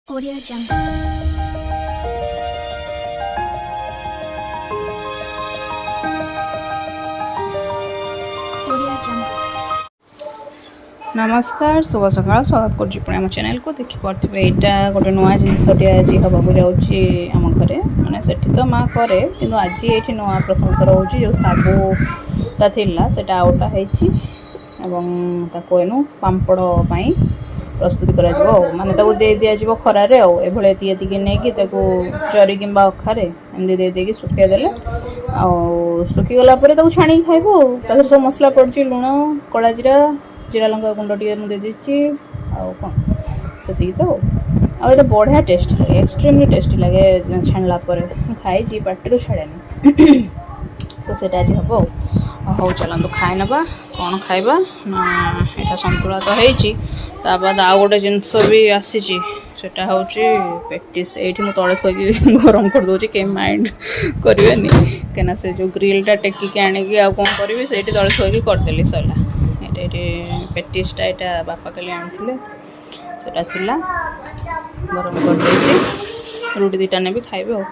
Audio Jungle. Audio Jungle. नमस्कार शुभ सकाल स्वागत कर चैनल को देखिपे यहाँ गोटे नुआ जिनसटे आज हाँक जाऊँगी घरे मैंने सेठी तो माँ करे कि आज ये नुआ प्रथम थर हो जो सागुटा थी आउटा होनु पापड़ प्रस्तुत कर माने दे दिज्व खरार आती नहीं चरी कि अखारे एमती दे देकी सुखे देले सुखीगला छाणी खाइबू सब मसला पड़ी लुण कला जीरा जीरा लंका गुंड टे मुझे देदी कौन से तो आटा बढ़िया टेस्ट लगे एक्सट्रीमली टेस्टी लगे छाणला खाई पार्टी छाड़ेनी तो सेटा आज हम हो चलतु खाई ना कौन खाइबा यहाँ संतुला तो है बाद आउ गोटे जिनस भी आसी सेटा हूँ पेटिस ये मुझे तले थोड़ी गरम कर दूसरी कहीं माइंड करेनि कहीं से जो ग्रिलटा टेकिक आणिकी आ कौन करी से तले थोड़ी करदेली सरला ये पेटिसटा यहाँ बापा कल आनी से गरम कर रुटी दीटा ने भी खाइबे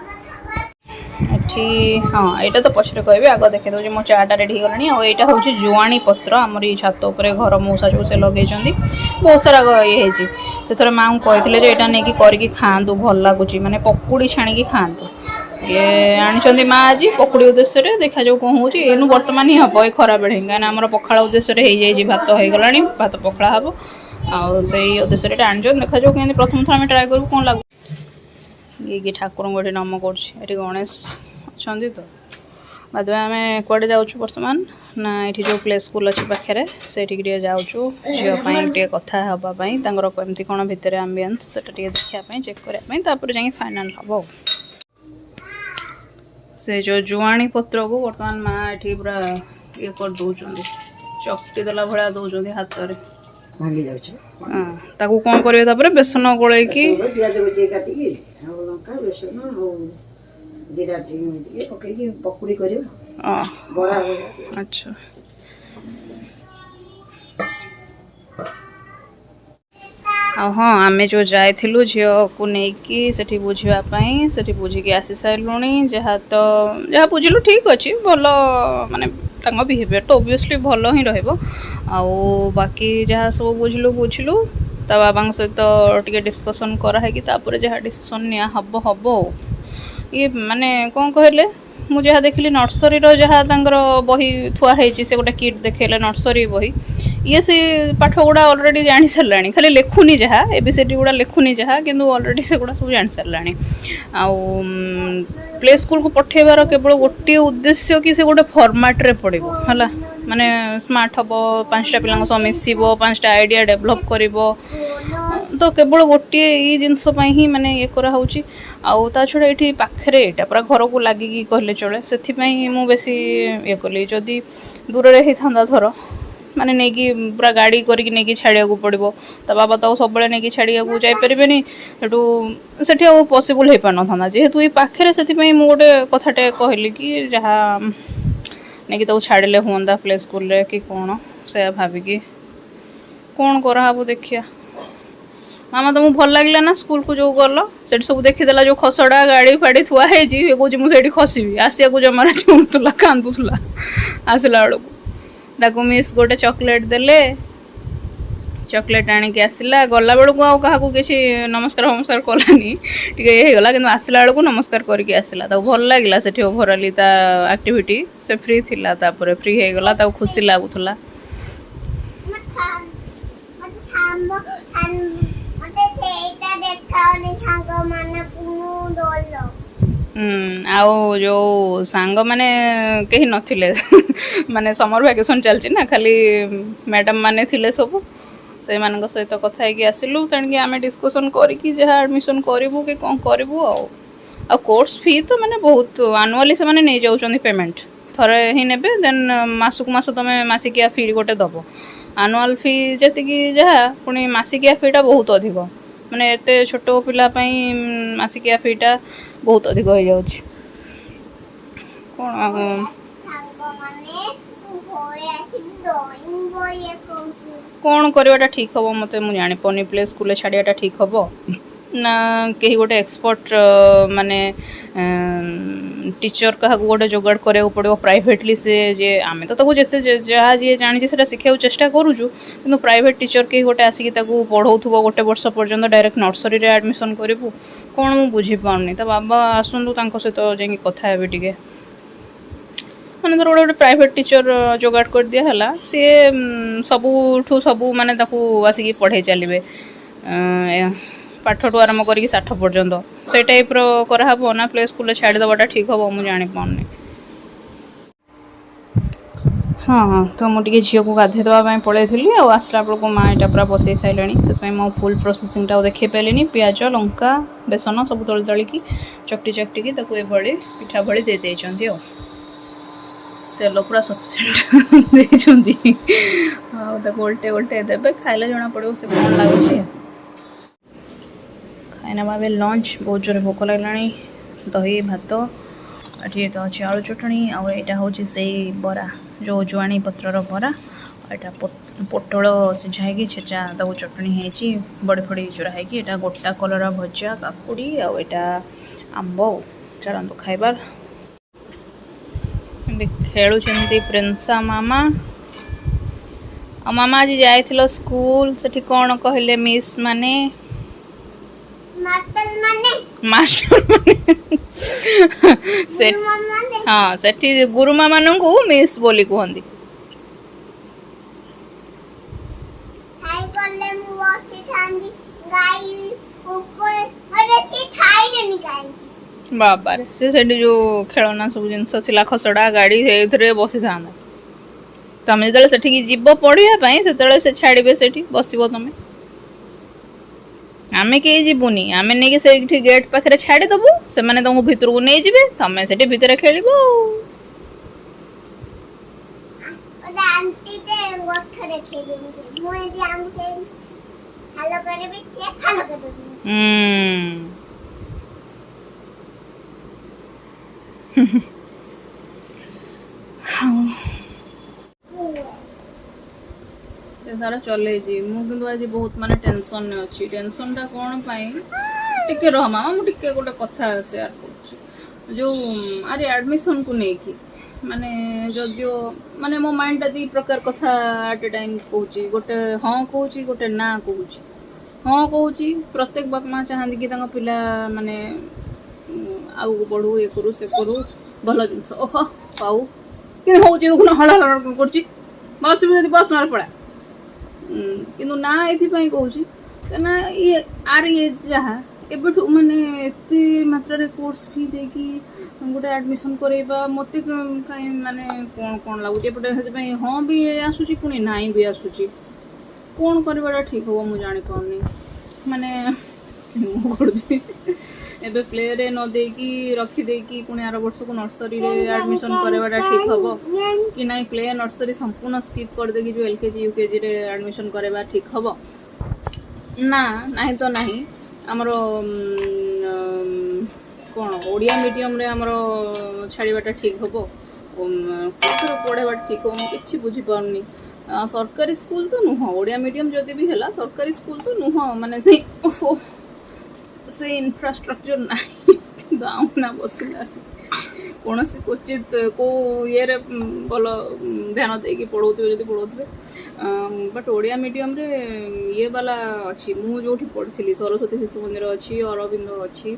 एठी हाँ यहाँ तो पचर कह आग देखे दूसरी मो चाटा रेडी गलानी यहाँ हूँ जुआणी पत्र आमर ये छात उपर घर मऊसा जो से लगे बहुत सारा ये से थोड़े माँ को कहते यहाँ नहीं करके खातु भल लगुच माने पकुड़ी छाणी खातु ये आनी माँ आज पकुड़ी उद्देश्य देखा जो कौन होनु बर्तमान ही हम ये खरा बेड़े कहीं आम पखाड़ उद्देश्य हो भात हो गला भात पखड़ा हम आई उद्देश्य आनी देखा जो कहीं प्रथम थर आम ट्राए करूँ कौन लगू ये ठाकुर गोटे नम कर गणेश अच्छा तो बाद में आम कड़े जाऊँ बर्तमान ना ये जो प्ले स्कूल अच्छी पाखे से जाऊँ झीपाई कथा हाँपाई कमती कौन भितर आम्बियंस से देखापी चेक करने जा फाइनाल हम से जो जुआणी पत्र को बर्तमान माँ ये पूरा ये कर दौरान चकटी देला भाया दौरान हाथ में भांगी जाउछ ताकू कौन करिवे तापर बेसन गोळे की प्याज बचे काटी लंका बेसन जीरा टी पकई पकुड़ी करबा बरा अच्छा हाँ आम जो जाइलु झी को लेकिन से बुझापी से बुझिकी आसी सारूँ जहाँ तो जहाँ बुझिलु ठीक अच्छे भल माने बिहेवियर तो ओबियसली भल ही रहा बाकी जहाँ सब बुझलु ता बाबा सहित टे डिस्कसन कराई जहाँ डिसीजन निया हम हम ये माने कौन कहले मुझे देखिली नर्सरी जहाँ बही थुआई से गोटे किट देखेले नर्सरी बही ये से पाठ गुड़ा अलरेडी जानी सारा खाली लेखुनी जहाँ एबीसीडी गुड़ा लेखुनी जहाँ किंतु अलरेडी से गुड़ा सब जानी सारा प्ले स्कूल को पठेबार केवल गोटे उद्देश्य कि से गोटे फॉर्मेट रे पड़ो है माने स्मार्ट हम 5टा पिला सह मिसब 5टा आइडिया डेभलप कर तो केवल गोटे ये जिनस ही माने ये कराऊँ आउ ता छड़ा ये पाखे यहाँ पूरा घर को लगिकी कहले चले से मु बेसी ये कली जदि दूर रही था थर माने नहीं कि पूरा गाड़ी करके नहीं छाड़िया पड़ो ता बाबा तो सब नहीं छाड़िया जापरेनि से पॉसिबल हो पार ना जेहेतु ये पाखे से मुझे गोटे कथाटे कहली कि जहाँ नहीं कि छाड़े हाँ प्ले स्कूल रे कि कौन से भाविकी कौन कराब देखिया मामा तुमको भल लगे ना स्कूल को जो गल से सब देखीदेला जो खसड़ा गाड़ी फाड़ी थुआई कौच मुझे खसबी आसिया को जमार चुला कांदुला आसला बेलू ताकू मिस गोटे चॉकलेट देले चॉकलेट आणिकी आसला गला बेलू आउ क्या किसी नमस्कार नमस्कार कलानी टे गला कि आसला बेलू नमस्कार करके आसला भल लगे से ओभरअली एक्टिविटी से फ्री थिला तापर फ्री हो गला खुशी लगुला आउ जो सांग माने कहीं नथिले माने समर वैकेशन चलची ना खाली मैडम माने थिले सब से मान सहित कथा है आसिलु तेणुक आम डिस्कसन करी जहाँ एडमिशन करूँ कि कौन करूँ आ कोर्स फी तो माने बहुत आनुआली से माने नहीं जाउछन पेमेंट थरे ही नेबे देन मासक मास तुम मासिकिया फी गोटे दब आनुआल फी जी जहाँ पुणी मासिकिया फीटा बहुत अधिक माने एते छोट पिला मासिकिया फीटा बहुत अधिक हो जाउछि कौन करवाटा ठीक हम मत मुझे जानी पनी प्ले स्कूल छाड़ियाटा ठीक हम ना कहीं गोटे एक्सपर्ट माने टीचर क्या गोटे जोगाड़ कराया पड़ो प्राइवेटली से जे आम तो जिते जहाँ जी जानी से शिखा चेष्टा करूँ कि प्राइवेट टीचर कहीं गोटे आसिक पढ़ाऊ गोटे वर्ष पर्यंत डायरेक्ट नर्सरी रे एडमिशन करूँ कौन मुझे बुझीपारनी तो बाबा आसतु सहित जा कथा हे टे मैंने धर गोटे प्राइवेट टीचर जोगाड़ कर दिया सी सबुठू सबू माने आसिक पढ़े चलिए पाठू आरंभ करके 60 पर्यंत से टाइप रहा ना प्ले स्कूल छाड़देवाटा ठीक हम मुझे जापारनी। हाँ हाँ तो मुझे झील को गाधे देवाई पड़े थी और आसला बेलू माँ यहाँ पूरा बसई सारे से मो फुल प्रोसेसिंग देखे पारे पिज लंका बेसन सब तली तलिकी चकटी चकटिकी पिठा भली दे देते तेल पूरा सफिसीयंट उल्टे उल्टे देवे खाइले जना पड़ो से कौन लगुच खाइना भावे लंच बहुत जोर भोक लगे दही भात ये तो अच्छे आलू चटनी आईटा हूँ से बरा जो जुआणी पत्रर बरा यहाँ पोटल सिझाई छेचा तक चटनी है बड़ी फड़ी चूरा है गोटा कलर भजा काकुड़ी आईटा आंब चलतु खाइबार खेलुं प्रिंसा मामा मामा आज जाइथिलो स्कूल से कौन कहले मिस माने मास्टर माने से हाँ से गुरुमा मान को मिस बोली कहती बाबा से जो खेलना सब जिनस खसड़ा गाड़ी से बसी था तुम जो से जीव पढ़ाई से छाड़े से बस तुम आमे कहीं जीवनी आम नहीं से गेट पाखे छाड़देबू से तुमको भितर को नहीं जाए तुम से भितर खेल से सारा चल मुझे आज बहुत माने टेंशन अच्छी टेंशन टा कौन टिके रह मामा मुझे गोटे कथा सेयार कर जो अरे एडमिशन को लेकिन माने जदियो माने मो माइंड टा दी प्रकार कथा एट ए टाइम कहूँ गोटे हाँ कहूँ गोटे ना कहूँ हाँ कहूँ प्रत्येक बाप माँ चाहती कि पिला माने आगू बढ़ू ये करू से करू भल जिनस ओह पाऊ कि हूँ हल हल कर बस बस मार पड़ा किंतु ना ये कहूँ ना ये आर ये जहाँ एबठू माने एते मात्रा रे कोर्स फी देकी गोटे एडमिशन करैबा मते कहीं माने कौन कौन लगुच एपटे हाँ भी आसूची पुणी नाई भी आसूची कौन करवाटा ठीक हो मुझे जानी पाऊनी माने करुची एबे प्ले रे न देकी रखी देकी पुणी आर वर्ष को नर्सरी रे एडमिशन करवाटा ठीक हबो कि नहीं प्ले नर्सरी संपूर्ण स्किप कर देकी जो एलकेजी यूकेजी रे एडमिशन करवा ठीक हबो ना नहीं तो नहीं आमर कौन ओडिया मीडियम रे आमर छाड़वाटा ठीक हम पढ़ावा ठीक हम कि बुझीपारनी सरकारी स्कूल तो नुह ओडिया मीडियम जदि भी है सरकारी स्कूल तो नुह माने से इंफ्रास्ट्रक्चर ना बसला कौन क्वचित को ये भल ध्यान देकी पढ़ाऊे जब पढ़ाऊे बट ओडिया मीडियम रे ये वाला अच्छी मु जो पढ़ी सरस्वती शिशु मंदिर अच्छी अरविंद अच्छी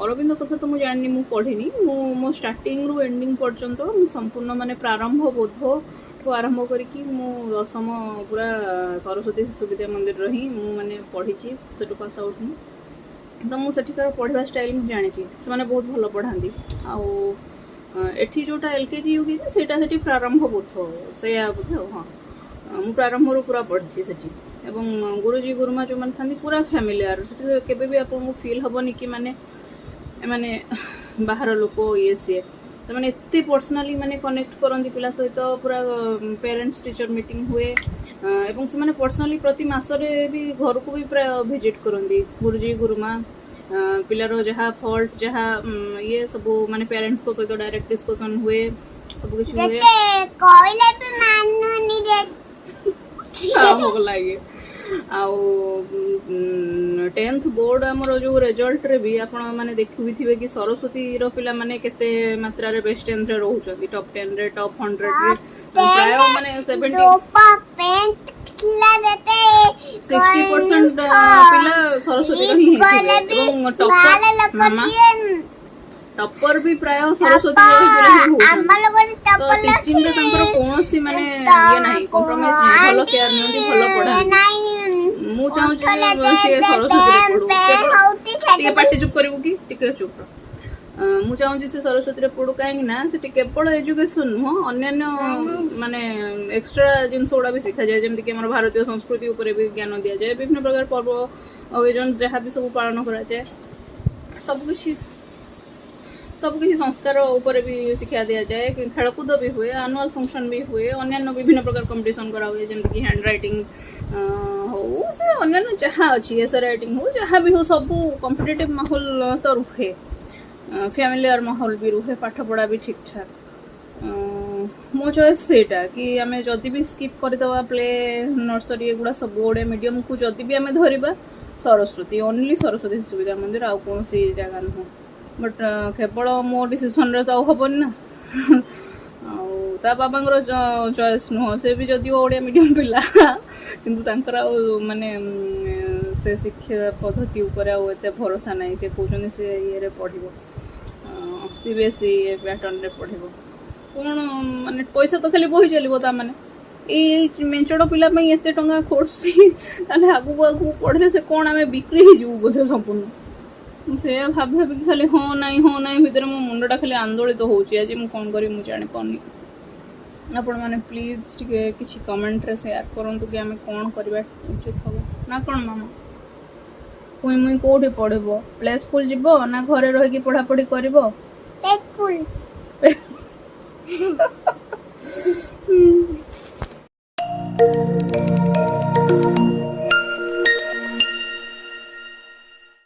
अरविंद कथा तो मुझे जानी मु पढ़िनी मो स्टार्टिंग रु एंडिंग पर्यंत संपूर्ण माने प्रारंभ बोध ठू आरंभ करी मु दशम पूरा सरस्वती शिशु विद्या मंदिर रही मु माने पढ़ी से पास आउट हूँ तो मुझे पढ़ा स्टाइल मुझे जानी से माने बहुत भल पढ़ाती आउ एठी जोटा एलकेजी यूकेजी सेटा सेठी प्रारंभ बोध से बोधे हाँ मु प्रारंभ रू पूरा पढ़ी से एवं गुरुजी गुरुमा जो मैंने था पूरा फैमिलियर से भी आपको फील हेनी कि माने माने बाहर लोक ये सी से मैंने एत पर्सनाली माने कनेक्ट करती पिला सहित पूरा पेरेंट्स टीचर मीटिंग हुए एवं से माने पर्सनाली प्रति मासरे भी घर को भी प्राय विजिट करती गुरुजी गुरुमा पिलार जहाँ फॉल्ट जहाँ ये सब माने पेरेंट्स को सहित डायरेक्ट डिस्कशन हुए सब कुछ हुए लगे ଆଉ 10th ବୋର୍ଡ ଆମର ଯୋଉ ରେଜଲ୍ଟରେ ବି ଆପଣ ମାନେ ଦେଖୁଥିବେ କି ସରସ୍ୱତୀର ପିଲାମାନେ କେତେ ମାତ୍ରାରେ ବେଷ୍ଟ 10th ରେ ରହୁଛନ୍ତି, ଟପ୍ 10 ରେ, ଟପ୍ 100 ରେ, ପ୍ରାୟ ମାନେ 70 60% ପିଲା ସରସ୍ୱତୀର ହିଁ ହେଇଥିବେ ଏବଂ ଟପର ବି ପ୍ରାୟ ସରସ୍ୱତୀ ପିଲା ହିଁ ହଉଛନ୍ତି। ତ ଟିଚିଂରେ ତାଙ୍କର କୌଣସି ମାନେ ଇଏ ନାହିଁ, କମ୍ପ୍ରମାଇଜ ନାହିଁ, ଭଲ କେୟାର ନିଅନ୍ତି, ଭଲ ପଢାନ୍ତି। ମୁଁ ଚାହୁଁଛି ଯେ ସେ ସରସ୍ୱତୀରେ ପଢୁ। ଟିକେ ପାଟି ଚୁପ୍ କରିବୁ କି, ଟିକେ ଚୁପ୍ ରହ। ମୁଁ ଚାହୁଁଛି ସେ ସରସ୍ୱତୀରେ ପଢୁ, କାହିଁକି ନା ସେଠି କେବଳ ଏଜୁକେସନ ନୁହଁ, ଅନ୍ୟାନ୍ୟ ମାନେ ଏକ୍ସଟ୍ରା ଜିନିଷ ଗୁଡା ବି ଶିଖାଯାଏ, ଯେମିତିକି ଆମର ଭାରତୀୟ ସଂସ୍କୃତି ଉପରେ ବି ଜ୍ଞାନ ଦିଆଯାଏ, ବିଭିନ୍ନ ପ୍ରକାର ପର୍ବ ଅକେଜନ ଯାହା ବି ସବୁ ପାଳନ କରାଯାଏ, ସବୁକିଛି ସଂସ୍କାର ଉପରେ ବି ଶିକ୍ଷା ଦିଆଯାଏ, ଖେଳକୁଦ ବି ହୁଏ, ଆନୁଆଲ ଫଙ୍କସନ ବି ହୁଏ, ଅନ୍ୟାନ୍ୟ ବିଭିନ୍ନ ପ୍ରକାର କମ୍ପିଟିସନ କରା ହୁଏ, ଯେମିତିକି ହ୍ୟାଣ୍ଡ ରାଇଟିଂ ହଉ, ସେ ଅନ୍ୟାନ୍ୟ ଯାହା ଅଛି ଏସେ ରାଇଟିଂ ହଉ, ଯାହା ବି ହଉ, ସବୁ କମ୍ପିଟେଟିଭ ମାହୋଲ ତ ରୁହେ, ଫ୍ୟାମିଲିଆର ମାହୋଲ ବି ରୁହେ, ପାଠ ପଢା ବି ଠିକ୍ ଠାକ୍। ମୋ ଚଏସ୍ ସେଇଟା କି ଆମେ ଯଦି ବି ସ୍କିପ୍ କରିଦେବା ପ୍ଲେ, ନର୍ସରୀ, ଏଗୁଡ଼ା ସବୁ ଓଡ଼ିଆ ମିଡ଼ିୟମକୁ ଯଦି ବି ଆମେ ଧରିବା, ସରସ୍ୱତୀ, ଓନ୍ଲି ସରସ୍ୱତୀ ଶିଶୁ ବିଦ୍ୟା ମନ୍ଦିର, ଆଉ କୌଣସି ଜାଗା ନୁହଁ। ବଟ୍ କେବଳ ମୋ ଡିସିସନରେ ତ ଆଉ ହବନି ନା। ଆଉ ତା ବାବାଙ୍କର ଚଏସ୍ ନୁହଁ, ସେ ବି ଯଦିଓ ଓଡ଼ିଆ ମିଡ଼ିୟମ ପିଲା, କିନ୍ତୁ ତାଙ୍କର ଆଉ ମାନେ ସେ ଶିକ୍ଷା ପଦ୍ଧତି ଉପରେ ଆଉ ଏତେ ଭରସା ନାହିଁ। ସେ କହୁଛନ୍ତି ସେ ଇଏରେ ପଢ଼ିବ, CBSE ପ୍ୟାଟର୍ନରେ ପଢ଼ିବ। କ'ଣ ମାନେ ପଇସା ତ ଖାଲି ବୋହି ଚାଲିବ ତା ମାନେ। ଏଇ ମେଞ୍ଚଡ଼ ପିଲା ପାଇଁ ଏତେ ଟଙ୍କା କୋର୍ସ ଫି, ତାହେଲେ ଆଗକୁ ପଢ଼ିଲେ ସେ କ'ଣ ଆମେ ବିକ୍ରି ହେଇଯିବୁ ବୋଧେ ସମ୍ପୂର୍ଣ୍ଣ। ସେଇଆ ଭାବି ଭାବିକି ଖାଲି ହଁ ନାହିଁ ଭିତରେ ମୋ ମୁଣ୍ଡଟା ଖାଲି ଆନ୍ଦୋଳିତ ହେଉଛି। ଆଜି ମୁଁ କ'ଣ କରିବି ମୁଁ ଜାଣିପାରୁନି। ଆପଣମାନେ ପ୍ଲିଜ୍ ଟିକେ କିଛି କମେଣ୍ଟରେ ସେୟାର କରନ୍ତୁ କି ଆମେ କ'ଣ କରିବା ଉଚିତ ହେବ ନା କ'ଣ ମାମା? ମୁଇଁ କୋଉଠି ପଢ଼ିବ? ପ୍ଲେ ସ୍କୁଲ ଯିବ ନା ଘରେ ରହିକି ପଢ଼ାପଢ଼ି କରିବ?